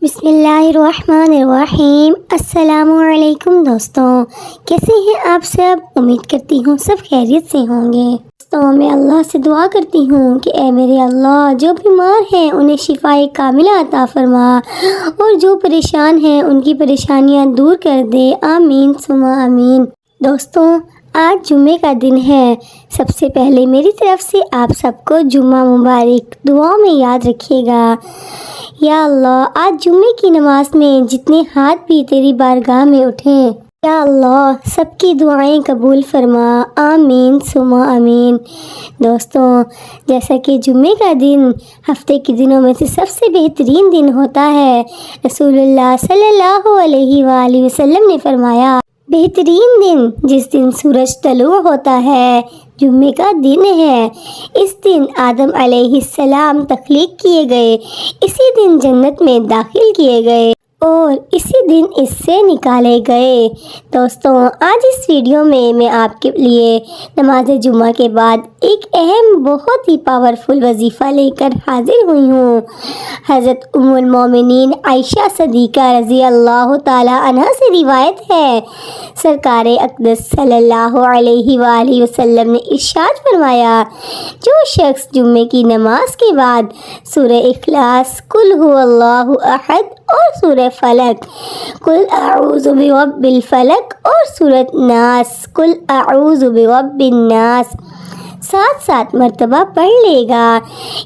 بسم اللہ الرحمن الرحیم۔ السلام علیکم دوستوں، کیسے ہیں آپ سب؟ امید کرتی ہوں سب خیریت سے ہوں گے۔ دوستوں، میں اللہ سے دعا کرتی ہوں کہ اے میرے اللہ، جو بیمار ہیں انہیں شفائے کاملہ عطا فرما، اور جو پریشان ہیں ان کی پریشانیاں دور کر دے، آمین ثم آمین۔ دوستوں، آج جمعے کا دن ہے۔ سب سے پہلے میری طرف سے آپ سب کو جمعہ مبارک، دعاؤں میں یاد رکھیے گا۔ یا اللہ، آج جمعے کی نماز میں جتنے ہاتھ بھی تیری بارگاہ میں اٹھیں، یا اللہ سب کی دعائیں قبول فرما، آمین ثم آمین۔ دوستوں، جیسا کہ جمعے کا دن ہفتے کے دنوں میں سے سب سے بہترین دن ہوتا ہے، رسول اللہ صلی اللہ علیہ وآلہ وسلم نے فرمایا، بہترین دن جس دن سورج طلوع ہوتا ہے جمعے کا دن ہے۔ اس دن آدم علیہ السلام تخلیق کیے گئے، اسی دن جنت میں داخل کیے گئے اور اسی دن اس سے نکالے گئے۔ دوستوں، آج اس ویڈیو میں آپ کے لیے نماز جمعہ کے بعد ایک اہم بہت ہی پاورفل وظیفہ لے کر حاضر ہوئی ہوں۔ حضرت ام المومنین عائشہ صدیقہ رضی اللہ تعالی عنہ سے روایت ہے، سرکار اقدس صلی اللہ علیہ وآلہ وسلم نے ارشاد فرمایا، جو شخص جمعے کی نماز کے بعد سورہ اخلاص، قل هو اللہ احد اور سورہ فلق، قل اعوذ برب الفلق اور سورہ ناس، قل اعوذ برب الناس، 7 مرتبہ پڑھ لے گا،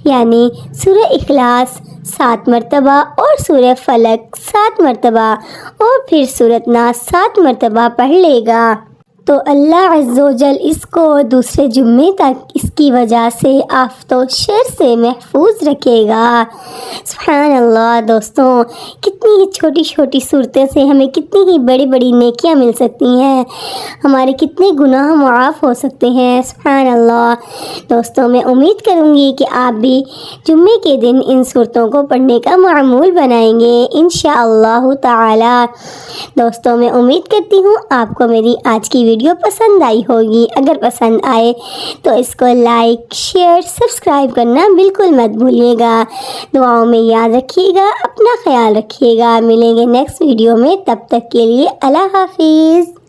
یعنی سورہ اخلاص 7 مرتبہ اور سورہ فلق 7 مرتبہ اور پھر سورۃ ناس 7 مرتبہ پڑھ لے گا، تو اللہ عز و جل اس کو دوسرے جمعے تک اس کی وجہ سے آفت و شر سے محفوظ رکھے گا۔ سبحان اللہ۔ دوستوں، کتنی ہی چھوٹی چھوٹی صورتیں سے ہمیں کتنی ہی بڑی بڑی نیکیاں مل سکتی ہیں، ہمارے کتنے گناہ معاف ہو سکتے ہیں۔ سبحان اللہ۔ دوستوں، میں امید کروں گی کہ آپ بھی جمعے کے دن ان صورتوں کو پڑھنے کا معمول بنائیں گے انشاءاللہ تعالی۔ دوستوں، میں امید کرتی ہوں آپ کو میری آج کی ویڈیو پسند آئی ہوگی۔ اگر پسند آئے تو اس کو لائک، شیئر، سبسکرائب کرنا بالکل مت بھولیے گا۔ دعاؤں میں یاد رکھیے گا، اپنا خیال رکھیے گا۔ ملیں گے نیکسٹ ویڈیو میں، تب تک کے لیے اللہ حافظ۔